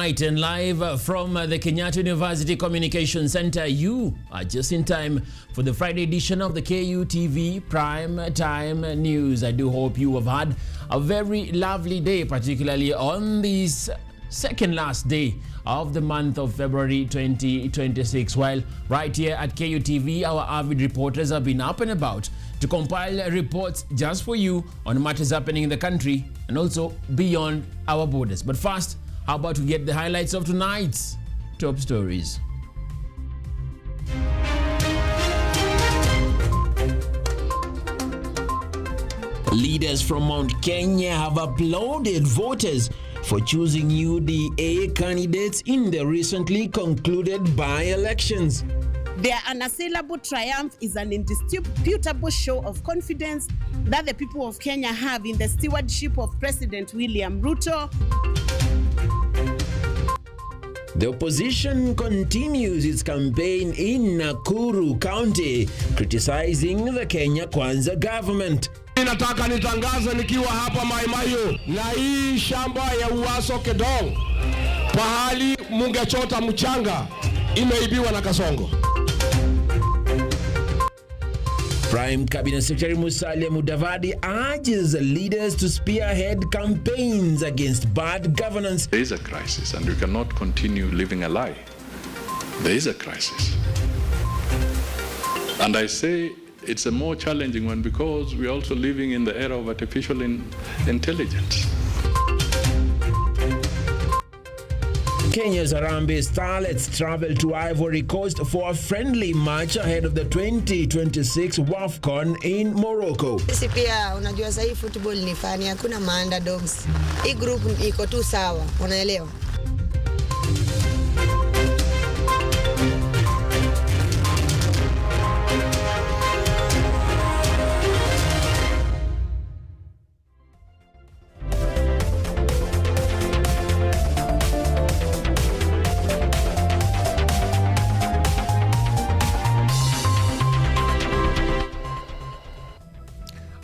right, and live from the Kenyatta University Communication Center, you are just in time for the Friday edition of the KUTV Prime Time News. I do hope you have had a very lovely day, particularly on this second last day of the month of February 2026. While right here at KUTV, our avid reporters have been up and about to compile reports just for you on matters happening in the country and also beyond our borders. But first, how about we get the highlights of tonight's top stories? Leaders from Mount Kenya have applauded voters for choosing UDA candidates in the recently concluded by-elections. Their unassailable triumph is an indisputable show of confidence that the people of Kenya have in the stewardship of President William Ruto. The opposition continues its campaign in Nakuru County, criticizing the Kenya Kwanza government. Ninataka nitangaze nikiwa hapa Maimayo na hii shamba ya Uwaso Kedong, pahali mungechota mchanga imeibiwa na Kasongo. Prime Cabinet Secretary Musalia Mudavadi urges leaders to spearhead campaigns against bad governance. There is a crisis and we cannot continue living a lie. There is a crisis. And I say it's a more challenging one because we're also living in the era of artificial intelligence. Kenya's Harambee Starlets travel to Ivory Coast for a friendly match ahead of the 2026 WAFCON in Morocco. Sisi pia unajua sasa hii football ni fani, hakuna underdogs. Hii group iko tu sawa, unaelewa?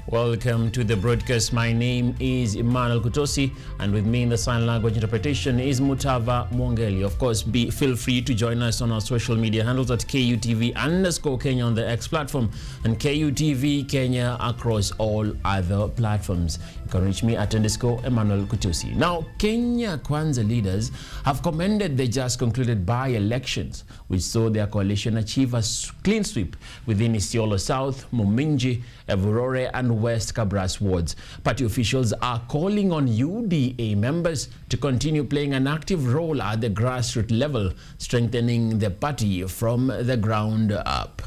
Welcome to the broadcast. My name is Emanuel Kutosi, and with me in the sign language interpretation is Mutava Mwongeli. Of course, feel free to join us on our social media handles at KUTV_Kenya on the X platform and KUTV Kenya across all other platforms. You can reach me at _Emanuel Kutosi. Now, Kenya Kwanza leaders have commended the just concluded by-elections, which saw their coalition achieve a clean sweep within Isiolo South, Muminji, Evurore, and West Kabras wards. Party officials are calling on UDA members to continue playing an active role at the grassroots level, strengthening the party from the ground up.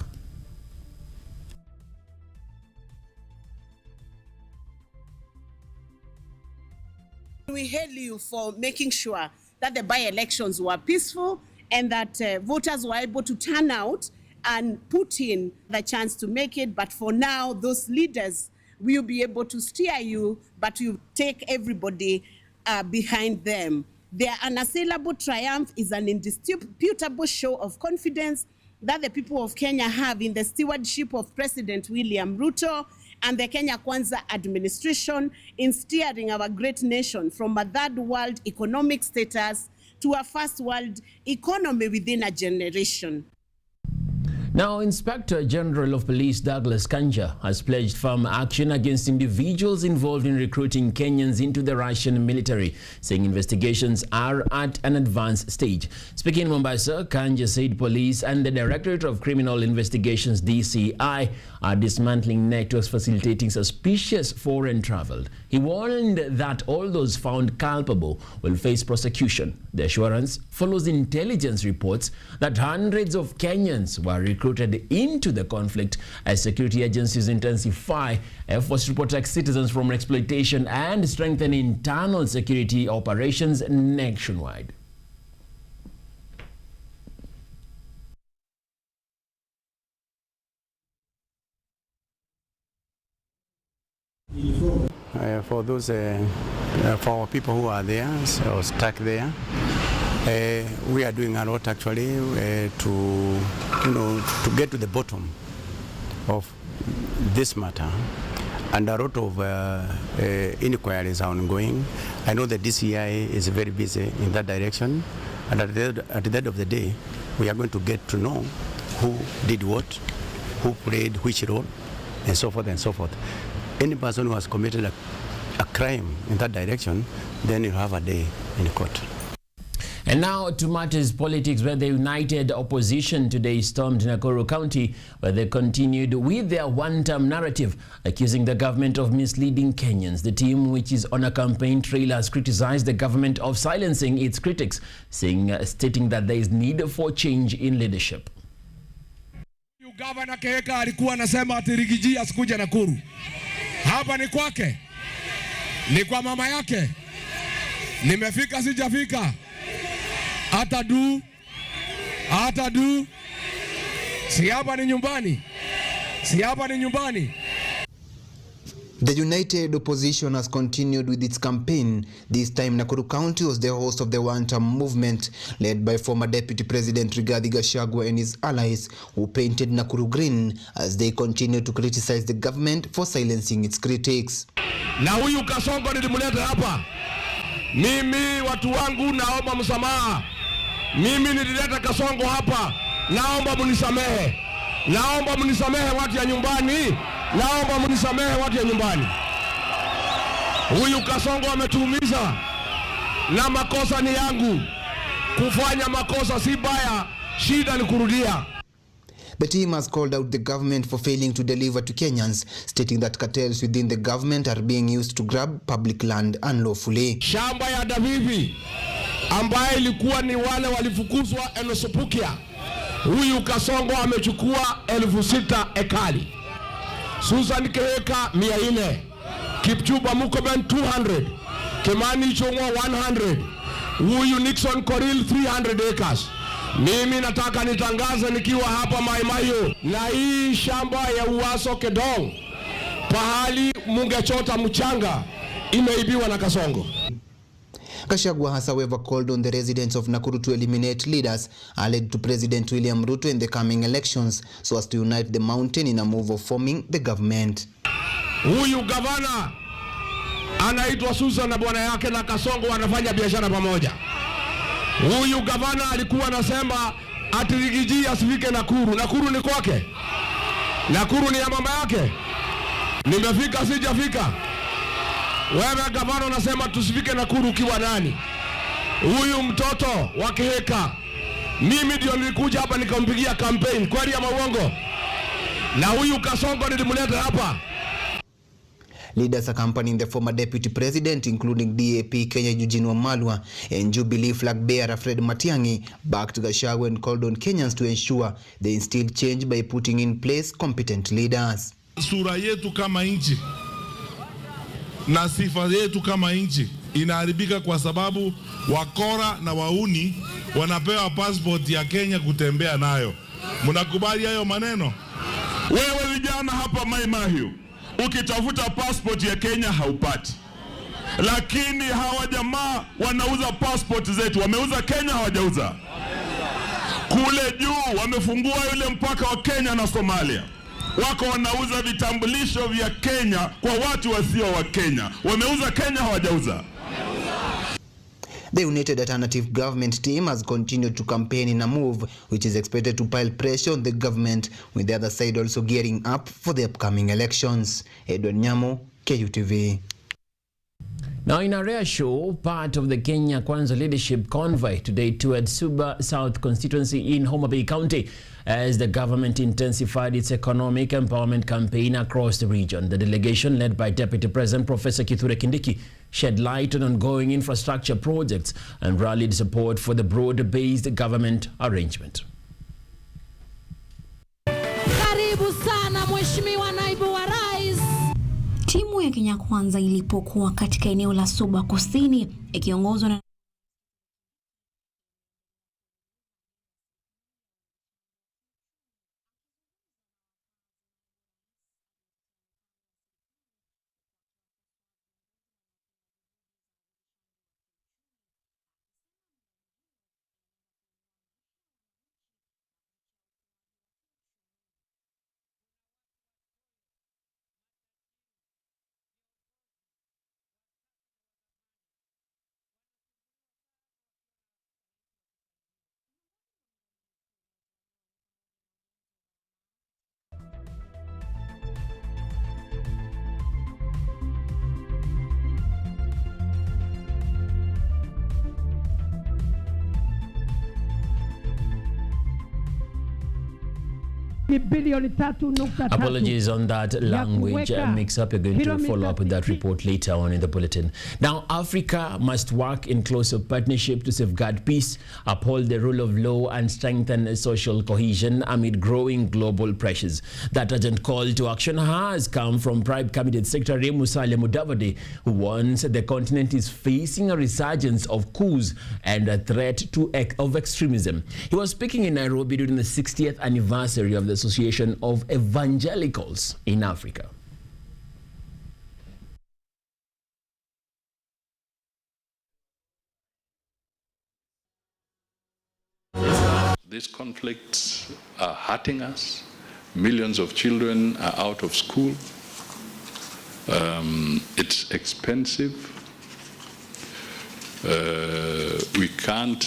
We hail you for making sure that the by-elections were peaceful and that voters were able to turn out and put in the chance to make it. But for now, those leaders will be able to steer you, but you take everybody behind them. Their unassailable triumph is an indisputable show of confidence that the people of Kenya have in the stewardship of President William Ruto and the Kenya Kwanza administration in steering our great nation from a third world economic status to a first world economy within a generation. Now, Inspector General of Police Douglas Kanja has pledged firm action against individuals involved in recruiting Kenyans into the Russian military, saying investigations are at an advanced stage. Speaking in Mombasa, Kanja said police and the Directorate of Criminal Investigations (DCI) are dismantling networks facilitating suspicious foreign travel. He warned that all those found culpable will face prosecution. The assurance follows intelligence reports that hundreds of Kenyans were recruited into the conflict as security agencies intensify efforts to protect citizens from exploitation and strengthen internal security operations nationwide. For those, for people who are there or stuck there, we are doing a lot actually to get to the bottom of this matter and a lot of inquiries are ongoing. I know the DCI is very busy in that direction, and at the end of the day, we are going to get to know who did what, who played which role, and so forth and so forth. Any person who has committed a crime in that direction, then you have a day in court. And now to matters politics, where the united opposition today stormed Nakuru County, where they continued with their one-term narrative, accusing the government of misleading Kenyans. The team, which is on a campaign trail, has criticized the government of silencing its critics, stating that there is need for change in leadership. Gavana Keheka alikuwa anasema ati Rigiji asikuja Nakuru. Hapa ni kwake, ni kwa mama yake. Nimefika sijafika, hata du, si hapa ni nyumbani, si hapa ni nyumbani. The united opposition has continued with its campaign. This time, Nakuru County was the host of the one-term movement led by former Deputy President Rigathi Gachagua and his allies, who painted Nakuru green as they continue to criticize the government for silencing its critics. Na huyu Kasongo nilimuleta hapa. Mimi watu wangu naomba msamaha. Mimi nilileta Kasongo hapa. Naomba munisamehe. Naomba munisamehe watu ya nyumbani. Naomba munisamehe watu ya nyumbani. Huyu Kasongo ametuumiza. Na makosa ni yangu. Kufanya makosa si baya, shida ni kurudia. The team has called out the government for failing to deliver to Kenyans, stating that cartels within the government are being used to grab public land unlawfully. Shamba ya Davivi ambaye ilikuwa ni wale walifukuzwa Enosopukia, huyu Kasongo amechukua 6,000 ekari. Susan Keheka 400, Kipchumba Murkomen 200, Kimani Ichung'wa 100, huyu Nixon Koril 300 acres. Mimi nataka nitangaze nikiwa hapa Maimayo, na hii shamba ya Uwaso Kedong, pahali mungechota mchanga, imeibiwa na Kasongo. Gachagua has however called on the residents of Nakuru to eliminate leaders allied to President William Ruto in the coming elections, so as to unite the mountain in a move of forming the government. Huyu gavana anaitwa Susan na bwana yake na Kasongo wanafanya biashara pamoja. Huyu gavana alikuwa anasema ati Rigiji asifike Nakuru. Nakuru ni kwake. Nakuru ni ya mama yake. Nimefika sijafika. Wewe gavana unasema tusifike Nakuru ukiwa nani? Huyu mtoto wa Keheka. Mimi ndio nilikuja hapa nikampigia campaign, kweli ama uongo? Na huyu Kasongo nilimleta hapa. Leaders accompanying the former deputy president, including DAP Kenya Eugene Wamalwa and Jubilee flag bearer Fred Matiang'i, backed Gachagua and called on Kenyans to ensure they instill change by putting in place competent leaders. Sura yetu kama nchi na sifa yetu kama nchi inaharibika kwa sababu wakora na wauni wanapewa passport ya Kenya kutembea nayo. Mnakubali hayo maneno? Wewe vijana hapa Maimahiu, ukitafuta passport ya Kenya haupati. Lakini hawa jamaa wanauza passport zetu. Wameuza Kenya, hawajauza. Kule juu wamefungua yule mpaka wa Kenya na Somalia. Wako wanauza vitambulisho vya Kenya kwa watu wasio wa Kenya. Wameuza Kenya, hawajauza. The United Alternative Government team has continued to campaign in a move which is expected to pile pressure on the government, with the other side also gearing up for the upcoming elections. Edward Nyamo, KUTV. Now, in a rare show, part of the Kenya Kwanza leadership convoy today toured Suba South constituency in Homa Bay County as the government intensified its economic empowerment campaign across the region. The delegation, led by Deputy President Professor Kithure Kindiki, shed light on ongoing infrastructure projects and rallied support for the broad-based government arrangement. Karibu sana Mheshimiwa Naibu wa Rais. Timu ya Kenya Kwanza ilipokuwa katika eneo la Suba Kusini ikiongozwa na shilingi bilioni 3.3. Apologies on that language mix-up. You're going to follow up with that report later on in the bulletin. Now, Africa must work in closer partnership to safeguard peace, uphold the rule of law, and strengthen social cohesion amid growing global pressures. That urgent call to action has come from Prime Cabinet Secretary Musalia Mudavadi, who warns the continent is facing a resurgence of coups and a threat of extremism. He was speaking in Nairobi during the 60th anniversary of the Association of Evangelicals in Africa. These conflicts are hurting us. Millions of children are out of school. It's expensive. We can't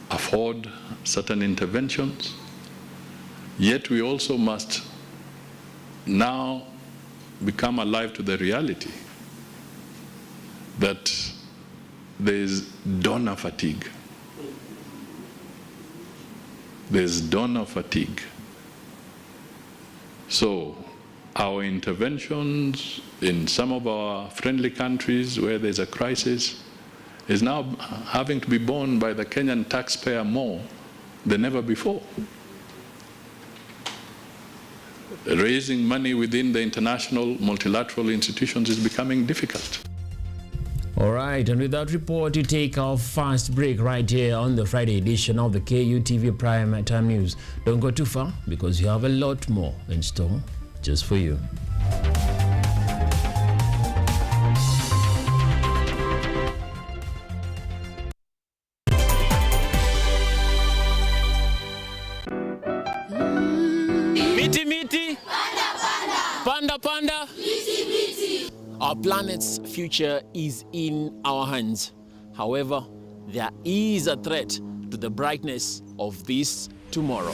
afford certain interventions. Yet we also must now become alive to the reality that there is donor fatigue. There's donor fatigue. So our interventions in some of our friendly countries where there's a crisis is now having to be borne by the Kenyan taxpayer more than ever before. Raising money within the international multilateral institutions is becoming difficult. All right, and with that report, we take our first break right here on the Friday edition of the KUTV Prime Time News. Don't go too far, because you have a lot more in store just for you. Miti miti, panda panda, miti miti. Our planet's future is in our hands. However, there is a threat to the brightness of this tomorrow.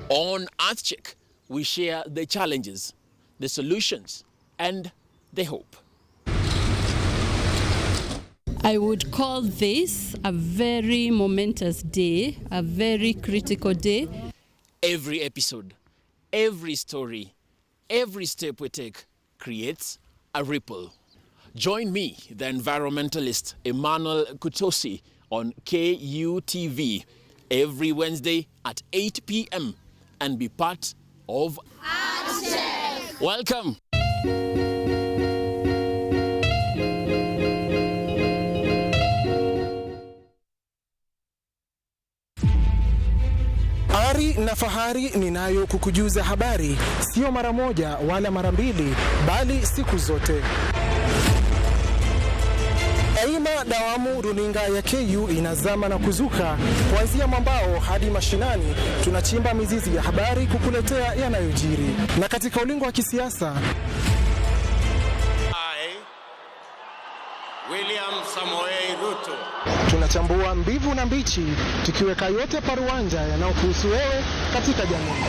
On EarthCheck, we share the challenges, the solutions, and the hope. I would call this a very momentous day, a very critical day. Every episode, every story, every step we take creates a ripple. Join me, the environmentalist Emanuel Kutosi, on KUTV every Wednesday at 8 p.m. and be part of EarthCheck. Welcome. Ari na fahari ninayo kukujuza habari, sio mara moja wala mara mbili, bali siku zote. Daima dawamu runinga ya KU inazama na kuzuka, kuanzia mwambao hadi mashinani. Tunachimba mizizi ya habari kukuletea yanayojiri. Na katika ulingo wa kisiasa, William Samoei Ruto, tunachambua mbivu na mbichi, tukiweka yote paruanja yanayokuhusu wewe katika jamii.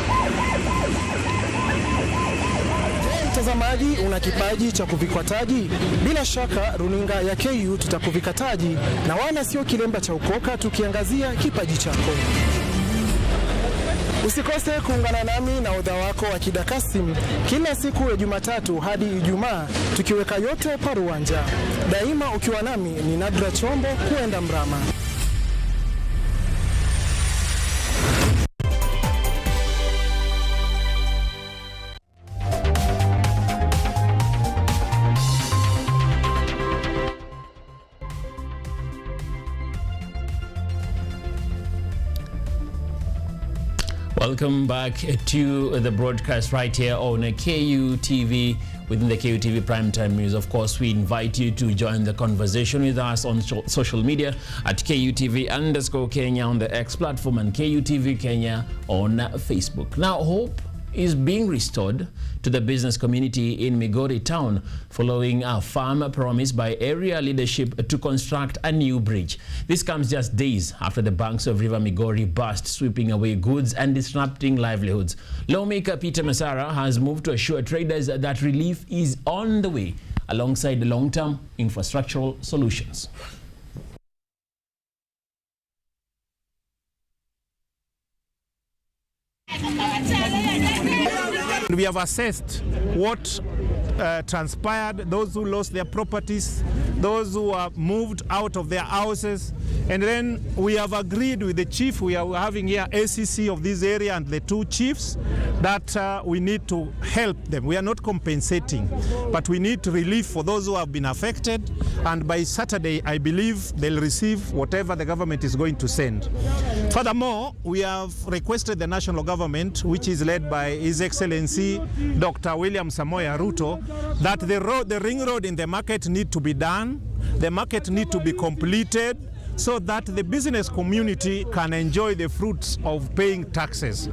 Mtazamaji, una kipaji cha kuvikwa taji? Bila shaka runinga ya KU tutakuvika taji, na wala sio kilemba cha ukoka, tukiangazia kipaji chako. Usikose kuungana nami na odha wako wa Kidakasim kila siku ya Jumatatu hadi Ijumaa, tukiweka yote paruanja. Daima ukiwa nami ni Nadra Chombo kuenda mrama. Welcome back to the broadcast right here on KUTV within the KUTV Primetime News. Of course, we invite you to join the conversation with us on social media at KUTV_Kenya on the X platform and KUTV Kenya on Facebook. Now, hope is being restored to the business community in Migori town following a firm promise by area leadership to construct a new bridge. This comes just days after the banks of River Migori burst, sweeping away goods and disrupting livelihoods. Lawmaker Peter Masara has moved to assure traders that relief is on the way alongside the long-term infrastructural solutions. We have assessed what transpired, those who lost their properties, those who are moved out of their houses, and then we have agreed with the chief. We are having here ACC of this area and the two chiefs that we need to help them. We are not compensating, but we need relief for those who have been affected, and by Saturday I believe they'll receive whatever the government is going to send. Furthermore, we have requested the national government, which is led by His Excellency Dr. William Samoei Ruto, that the ring road in the market need to be done, the market need to be completed, so that the business community can enjoy the fruits of paying taxes.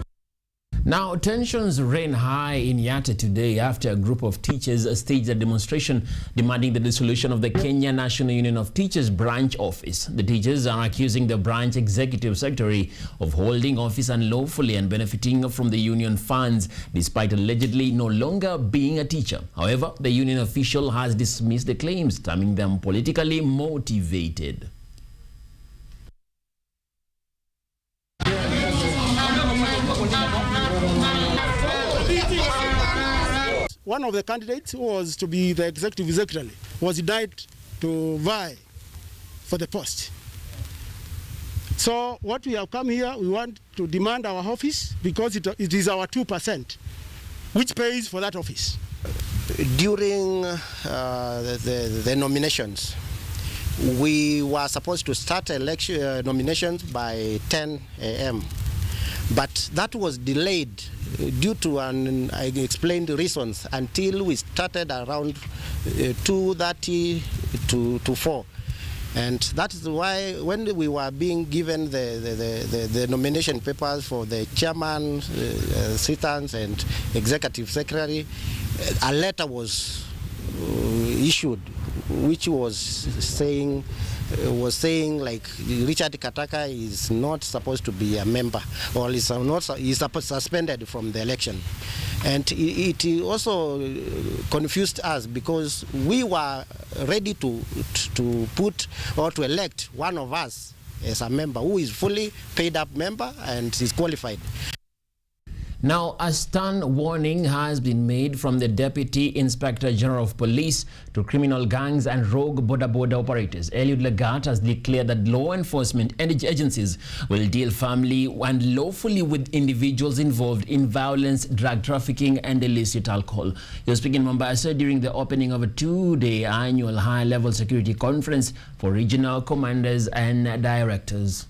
Now, tensions ran high in Yatta today after a group of teachers staged a demonstration demanding the dissolution of the Kenya National Union of Teachers branch office. The teachers are accusing the branch executive secretary of holding office unlawfully and benefiting from the union funds, despite allegedly no longer being a teacher. However, the union official has dismissed the claims, terming them politically motivated. One of the candidates who was to be the executive secretary was denied to vie for the post. So what we have come here, we want to demand our office because it is our 2% which pays for that office. During the nominations, we were supposed to start election nominations by 10 a.m. But that was delayed due to unexplained reasons until we started around 2:30 to 4. And that is why when we were being given the nomination papers for the chairman, assistants and executive secretary, a letter was issued which was saying like Richard Kataka is not supposed to be a member, or is suspended from the election. And it also confused us because we were ready to put or to elect one of us as a member who is fully paid up member and is qualified. Now, a stern warning has been made from the Deputy Inspector General of Police to criminal gangs and rogue border operators. Eliud Lagat has declared that law enforcement agencies will deal firmly and lawfully with individuals involved in violence, drug trafficking and illicit alcohol. He was speaking in Mombasa during the opening of a 2-day annual high-level security conference for regional commanders and directors.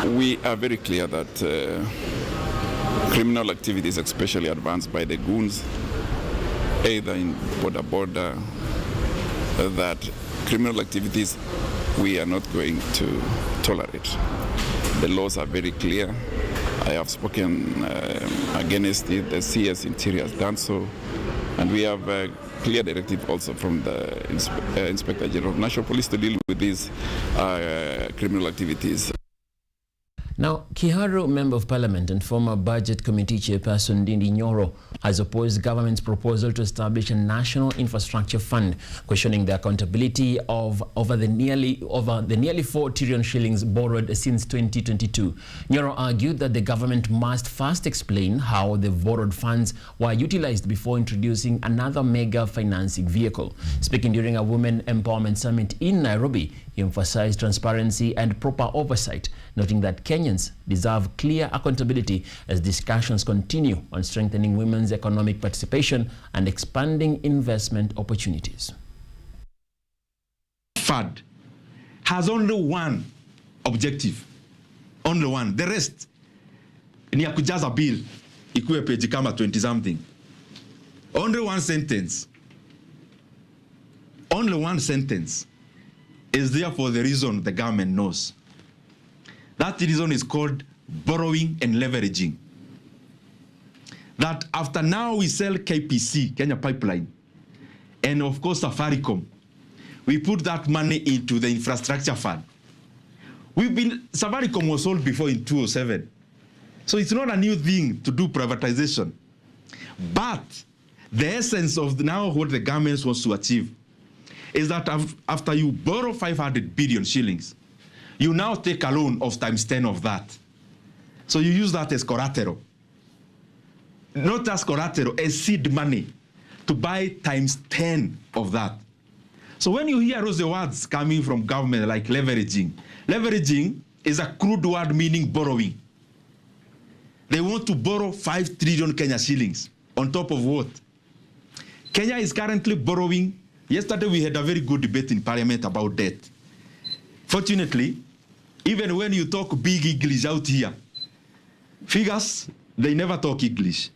We are very clear that criminal activities, especially advanced by the goons, either in border, that criminal activities we are not going to tolerate. The laws are very clear. I have spoken against it. The CS Interior has done so. And we have a clear directive also from the Inspector General of National Police to deal with these criminal activities. Now, Kiharu Member of Parliament and former Budget Committee Chairperson Ndindi Nyoro has opposed government's proposal to establish a national infrastructure fund, questioning the accountability of over the nearly 4 trillion shillings borrowed since 2022. Nyoro argued that the government must first explain how the borrowed funds were utilized before introducing another mega financing vehicle. Speaking during a Women Empowerment Summit in Nairobi, he emphasized transparency and proper oversight, noting that Kenyans deserve clear accountability as discussions continue on strengthening women's economic participation and expanding investment opportunities. FAD has only one objective, only one. The rest ni ya kujaza bill ikuwe page kama 20 something. Only one sentence. Only one sentence is there for the reason the government knows. That reason is called borrowing and leveraging. That after now we sell KPC, Kenya Pipeline, and of course Safaricom, we put that money into the infrastructure fund. Safaricom was sold before in 2007. So it's not a new thing to do privatization. But the essence of now what the government wants to achieve is that after you borrow 500 billion shillings, you now take a loan of times 10 of that. So you use that as collateral. Not as collateral, as seed money to buy times 10 of that. So when you hear those words coming from government like leveraging, leveraging is a crude word meaning borrowing. They want to borrow 5 trillion Kenya shillings on top of what? Kenya is currently borrowing. Yesterday we had a very good debate in Parliament about debt. Fortunately, even when you talk big English out here, figures, they never talk English.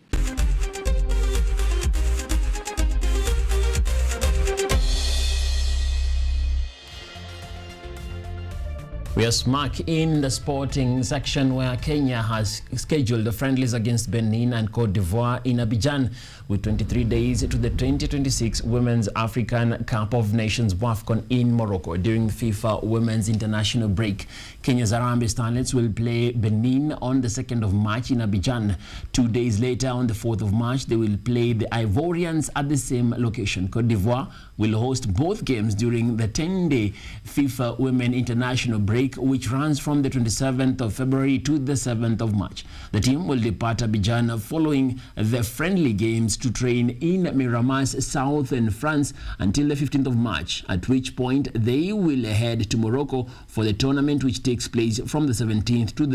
We are smack in the sporting section where Kenya has scheduled the friendlies against Benin and Cote d'Ivoire in Abidjan with 23 days to the 2026 Women's African Cup of Nations WAFCON in Morocco. During FIFA Women's International break, Kenya's Harambee Starlets will play Benin on the 2nd of March in Abidjan. 2 days later, on the 4th of March, they will play the Ivorians at the same location. Cote d'Ivoire will host both games during the 10-day FIFA Women International break, which runs from the 27th of February to the 7th of March. The team will depart Abidjan following the friendly games to train in Miramas, southern France until the 15th of March, at which point they will head to Morocco for the tournament, which takes place from the 17th to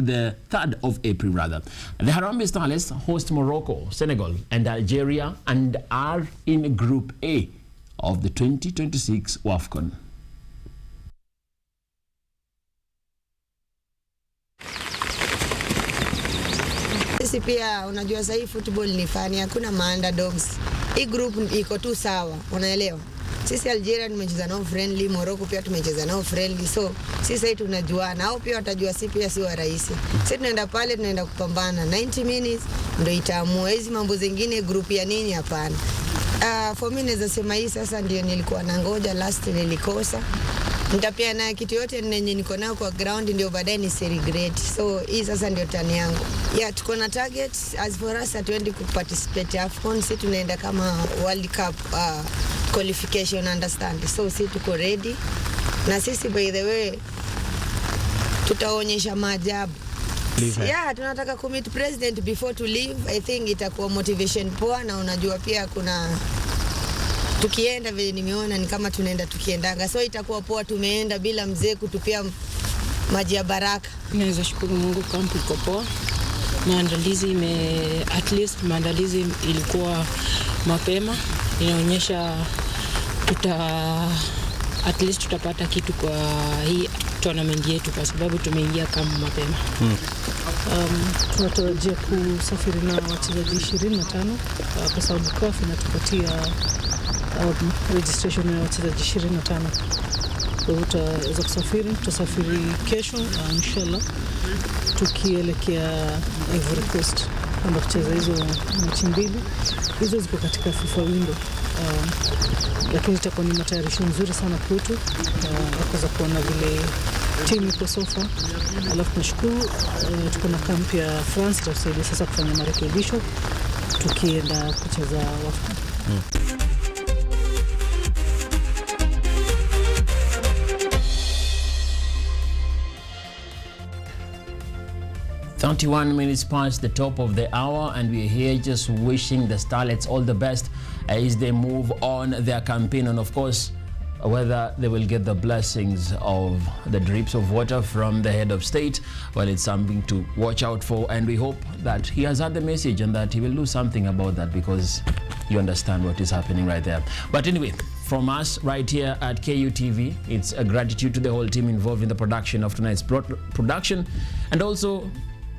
the 3rd of April. The Harambee Starlets host Morocco, Senegal and Algeria and are in Group A of the 2026 WAFCON. Sisi pia unajua sasa hii football ni fani, hakuna underdogs. Hii group iko tu sawa, unaelewa? Sisi Algeria tumecheza nao friendly, Morocco pia tumecheza nao friendly. So sisi hii tunajuana, hao pia watajua sisi pia si wa rahisi. Sisi tunaenda pale tunaenda kupambana 90 minutes ndio itaamua. Hizi mambo zingine group ya nini hapana. For me naweza sema hii sasa ndio nilikuwa nangoja, last nilikosa. Nitapia na kitu yote nenye niko nao kwa ground ndio baadaye ni regret. So hii sasa ndio tani yangu. Yeah, tuko na targets as for us atuendi kuparticipate AFCON, sisi tunaenda kama World Cup qualification, understand. So sisi tuko ready. Na sisi by the way tutaonyesha maajabu. Yeah, tunataka commit president before to leave. I think itakuwa motivation poa, na unajua pia kuna tukienda vile nimeona ni kama tunaenda tukiendaga. So itakuwa poa tumeenda bila mzee kutupia maji ya baraka. Naweza shukuru Mungu kampu iko poa. Maandalizi at least maandalizi ilikuwa mapema. Inaonyesha at least tutapata kitu kwa hii tournament yetu kwa sababu tumeingia kama mapema. Tunatarajia kusafiri na wachezaji 25 kwa sababu CAF inatupatia registration ya wachezaji 25. Kwa hiyo tutaweza kusafiri, tutasafiri kesho inshallah tukielekea Ivory Coast kwamba kucheza hizo mechi mbili. Hizo ziko katika FIFA window. Lakini itakuwa ni matayarisho nzuri sana kwetu kuweza kuona vile timu iko sofa. Alafu tunashukuru tuko na kampi ya France tutasaidia sasa kufanya marekebisho tukienda kucheza WAFCON. 31 minutes past the top of the hour, and we're here just wishing the Starlets all the best as they move on their campaign. And of course, whether they will get the blessings of the drips of water from the head of state, well, it's something to watch out for. And we hope that he has had the message and that he will do something about that, because you understand what is happening right there. But anyway, from us right here at KUTV, it's a gratitude to the whole team involved in the production of tonight's production, and also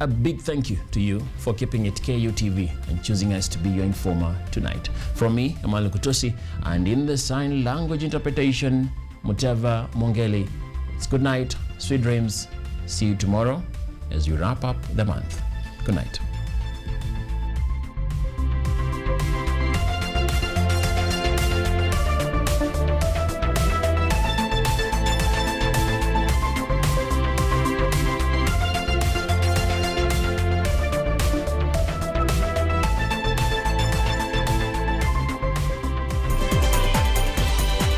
a big thank you to you for keeping it KUTV and choosing us to be your informer tonight. From me, Emanuel Kutosi, and in the sign language interpretation, Mutava Mongeli. It's good night, sweet dreams. See you tomorrow as we wrap up the month. Good night.